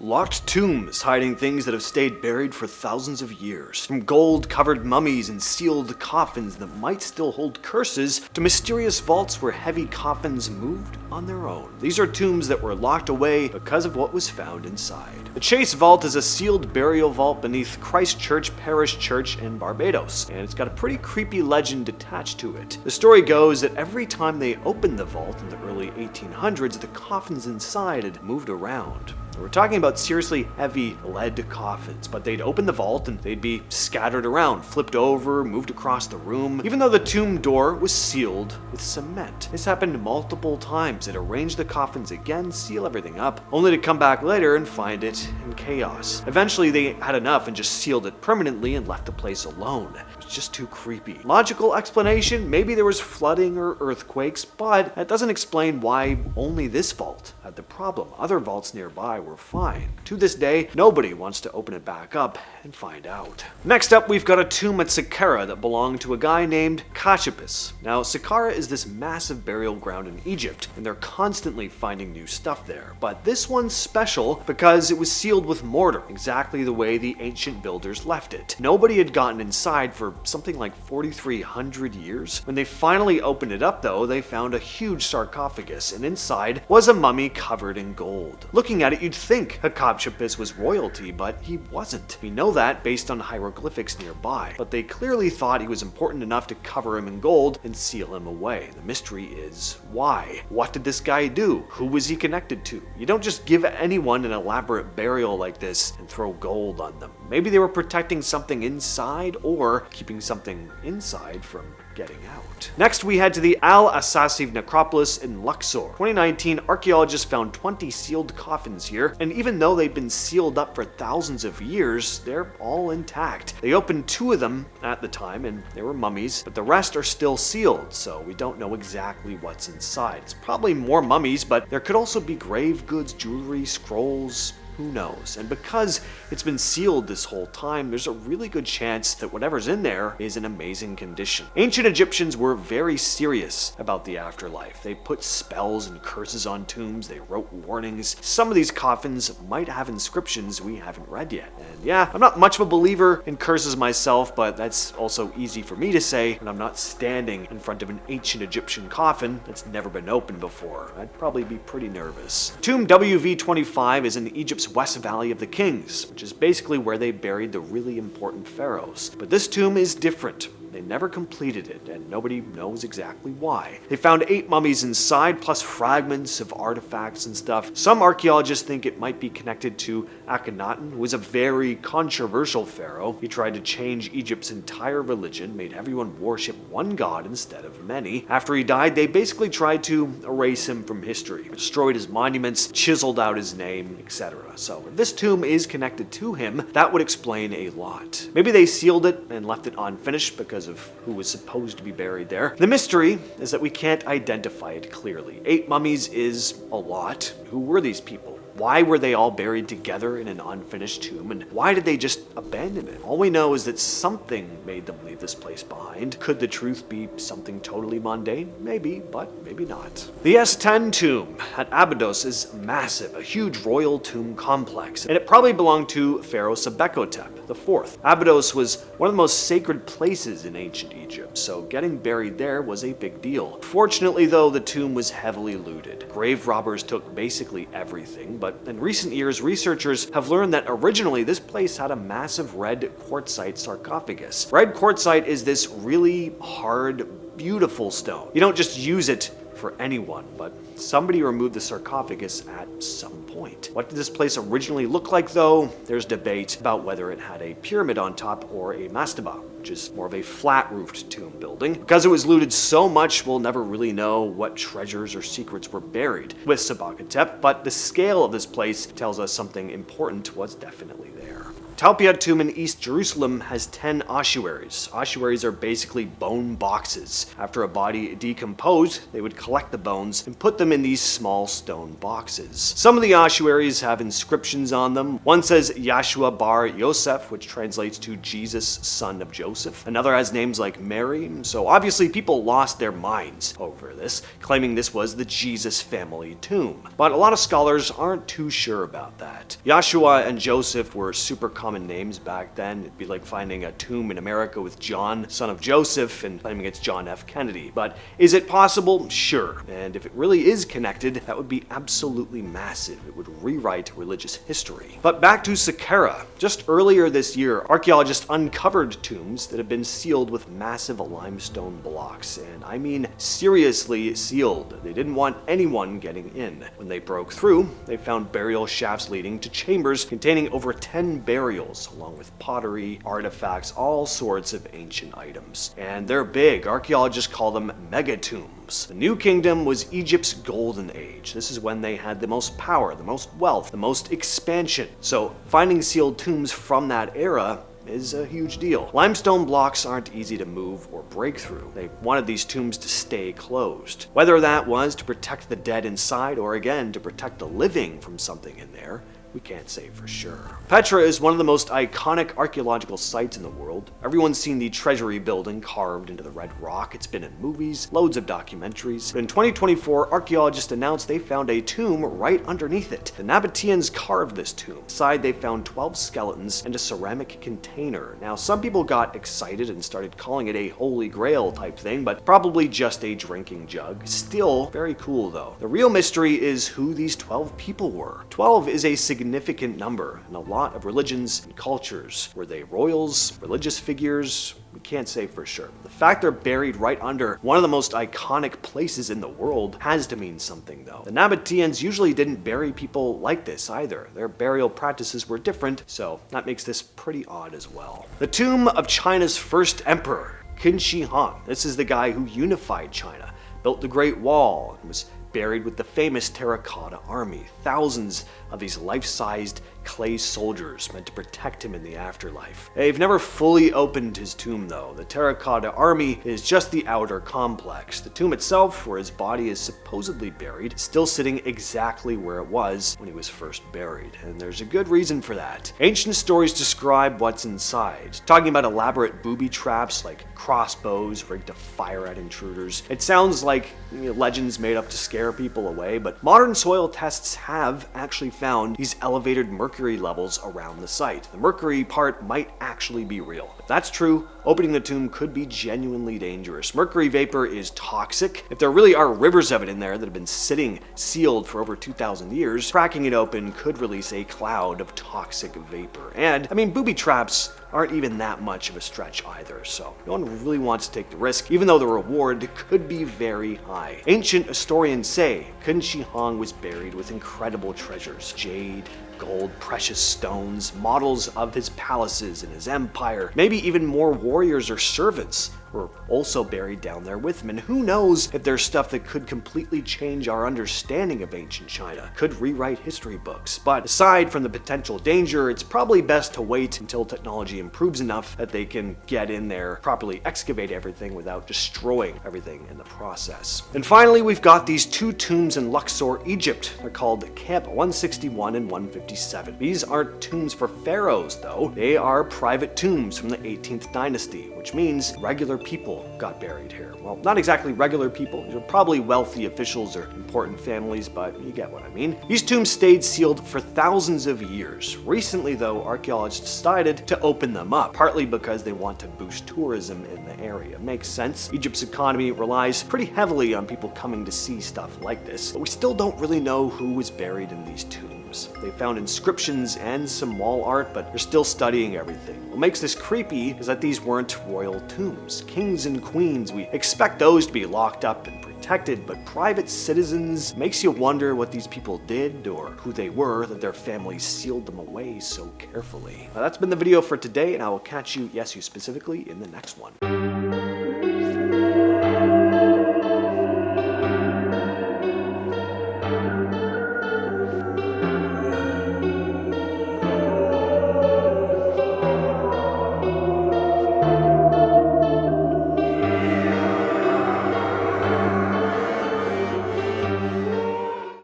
Locked tombs hiding things that have stayed buried for thousands of years. From gold-covered mummies and sealed coffins that might still hold curses, to mysterious vaults where heavy coffins moved on their own. These are tombs that were locked away because of what was found inside. The Chase Vault is a sealed burial vault beneath Christ Church Parish Church in Barbados, and it's got a pretty creepy legend attached to it. The story goes that every time they opened the vault in the early 1800s, the coffins inside had moved around. We're talking about seriously heavy lead coffins, but they'd open the vault and they'd be scattered around, flipped over, moved across the room, even though the tomb door was sealed with cement. This happened multiple times. They'd arrange the coffins again, seal everything up, only to come back later and find it in chaos. Eventually they had enough and just sealed it permanently and left the place alone. It was just too creepy. Logical explanation, maybe there was flooding or earthquakes, but that doesn't explain why only this vault had the problem. Other vaults nearby were fine. To this day, nobody wants to open it back up and find out. Next up, we've got a tomb at Saqqara that belonged to a guy named Khachapis. Now, Saqqara is this massive burial ground in Egypt, and they're constantly finding new stuff there. But this one's special because it was sealed with mortar, exactly the way the ancient builders left it. Nobody had gotten inside for something like 4,300 years. When they finally opened it up, though, they found a huge sarcophagus, and inside was a mummy covered in gold. Looking at it, you'd think Khachapis was royalty, but he wasn't. We know that based on hieroglyphics nearby, but they clearly thought he was important enough to cover him in gold and seal him away. The mystery is why? What did this guy do? Who was he connected to? You don't just give anyone an elaborate burial like this and throw gold on them. Maybe they were protecting something inside or keeping something inside from getting out. Next, we head to the Al-Assasif necropolis in Luxor. 2019, archaeologists found 20 sealed coffins here, and even though they've been sealed up for thousands of years, they're all intact. They opened 2 of them at the time, and they were mummies, but the rest are still sealed, so we don't know exactly what's inside. It's probably more mummies, but there could also be grave goods, jewelry, scrolls. Who knows? And because it's been sealed this whole time, there's a really good chance that whatever's in there is in amazing condition. Ancient Egyptians were very serious about the afterlife. They put spells and curses on tombs, they wrote warnings. Some of these coffins might have inscriptions we haven't read yet. And yeah, I'm not much of a believer in curses myself, but that's also easy for me to say when I'm not standing in front of an ancient Egyptian coffin that's never been opened before. I'd probably be pretty nervous. Tomb WV25 is in Egypt's West Valley of the Kings, which is basically where they buried the really important pharaohs. But this tomb is different. They never completed it, and nobody knows exactly why. They found 8 mummies inside, plus fragments of artifacts and stuff. Some archaeologists think it might be connected to Akhenaten, who was a very controversial pharaoh. He tried to change Egypt's entire religion, made everyone worship one god instead of many. After he died, they basically tried to erase him from history, destroyed his monuments, chiseled out his name, etc. So if this tomb is connected to him, that would explain a lot. Maybe they sealed it and left it unfinished because of who was supposed to be buried there. The mystery is that we can't identify it clearly. 8 mummies is a lot. Who were these people? Why were they all buried together in an unfinished tomb, and why did they just abandon it? All we know is that something made them leave this place behind. Could the truth be something totally mundane? Maybe, but maybe not. The S10 Tomb at Abydos is massive, a huge royal tomb complex, and it probably belonged to Pharaoh Sebekotep IV. Abydos was one of the most sacred places in ancient Egypt, so getting buried there was a big deal. Fortunately, though, the tomb was heavily looted. Grave robbers took basically everything, but in recent years, researchers have learned that originally this place had a massive red quartzite sarcophagus. Red quartzite is this really hard, beautiful stone. You don't just use it for anyone, but somebody removed the sarcophagus at some point. What did this place originally look like, though? There's debate about whether it had a pyramid on top or a mastaba, which is more of a flat-roofed tomb building. Because it was looted so much, we'll never really know what treasures or secrets were buried with Sebekotep, but the scale of this place tells us something important was definitely there. Talpiot Tomb in East Jerusalem has 10 ossuaries. Ossuaries are basically bone boxes. After a body decomposed, they would collect the bones and put them in these small stone boxes. Some of the ossuaries have inscriptions on them. One says Yeshua bar Yosef, which translates to Jesus, son of Joseph. Another has names like Mary, so obviously people lost their minds over this, claiming this was the Jesus family tomb. But a lot of scholars aren't too sure about that. Yeshua and Joseph were super common names back then. It'd be like finding a tomb in America with John, son of Joseph, and claiming it's John F. Kennedy. But is it possible? Sure. And if it really is connected, that would be absolutely massive. It would rewrite religious history. But back to Saqqara. Just earlier this year, archaeologists uncovered tombs that had been sealed with massive limestone blocks. And I mean seriously sealed. They didn't want anyone getting in. When they broke through, they found burial shafts leading to chambers containing over 10 burials, along with pottery, artifacts, all sorts of ancient items. And they're big. Archaeologists call them megatombs. The New Kingdom was Egypt's golden age. This is when they had the most power, the most wealth, the most expansion. So finding sealed tombs from that era is a huge deal. Limestone blocks aren't easy to move or break through. They wanted these tombs to stay closed. Whether that was to protect the dead inside or again to protect the living from something in there, we can't say for sure. Petra is one of the most iconic archaeological sites in the world. Everyone's seen the Treasury building carved into the red rock. It's been in movies, loads of documentaries. But in 2024, archaeologists announced they found a tomb right underneath it. The Nabateans carved this tomb. Inside, they found 12 skeletons and a ceramic container. Now, some people got excited and started calling it a holy grail type thing, but probably just a drinking jug. Still very cool though. The real mystery is who these 12 people were. 12 is a significant number in a lot of religions and cultures. Were they royals, religious figures? We can't say for sure. The fact they're buried right under one of the most iconic places in the world has to mean something though. The Nabateans usually didn't bury people like this either. Their burial practices were different, so that makes this pretty odd as well. The tomb of China's first emperor, Qin Shi Huang. This is the guy who unified China, built the Great Wall, and was buried with the famous terracotta army. Thousands of these life-sized clay soldiers meant to protect him in the afterlife. They've never fully opened his tomb though. The terracotta army is just the outer complex. The tomb itself, where his body is supposedly buried, is still sitting exactly where it was when he was first buried. And there's a good reason for that. Ancient stories describe what's inside, talking about elaborate booby traps like crossbows rigged to fire at intruders. It sounds like legends made up to scare people away, but modern soil tests have actually found these elevated mercury levels around the site. The mercury part might actually be real. If that's true, opening the tomb could be genuinely dangerous. Mercury vapor is toxic. If there really are rivers of it in there that have been sitting sealed for over 2,000 years, cracking it open could release a cloud of toxic vapor. And, I mean, booby traps aren't even that much of a stretch either, so no one really wants to take the risk, even though the reward could be very high. Ancient historians say Qin Shi Huang was buried with incredible treasures: jade, gold, precious stones, models of his palaces and his empire. Maybe even more warriors or servants were also buried down there with him. And who knows if there's stuff that could completely change our understanding of ancient China, could rewrite history books. But aside from the potential danger, it's probably best to wait until technology improves enough that they can get in there, properly excavate everything without destroying everything in the process. And finally, we've got these two tombs in Luxor, Egypt. They're called Camp 161 and 157. These aren't tombs for pharaohs though. They are private tombs from the 18th Dynasty, which means regular people got buried here. Well, not exactly regular people. These are probably wealthy officials or important families, but you get what I mean. These tombs stayed sealed for thousands of years. Recently, though, archaeologists decided to open them up, partly because they want to boost tourism in the area. Makes sense. Egypt's economy relies pretty heavily on people coming to see stuff like this, but we still don't really know who was buried in these tombs. They found inscriptions and some wall art, but they're still studying everything. What makes this creepy is that these weren't royal tombs. Kings and queens, we expect those to be locked up and protected, but private citizens, makes you wonder what these people did or who they were that their families sealed them away so carefully. Now, that's been the video for today, and I will catch you, yes, you specifically, in the next one.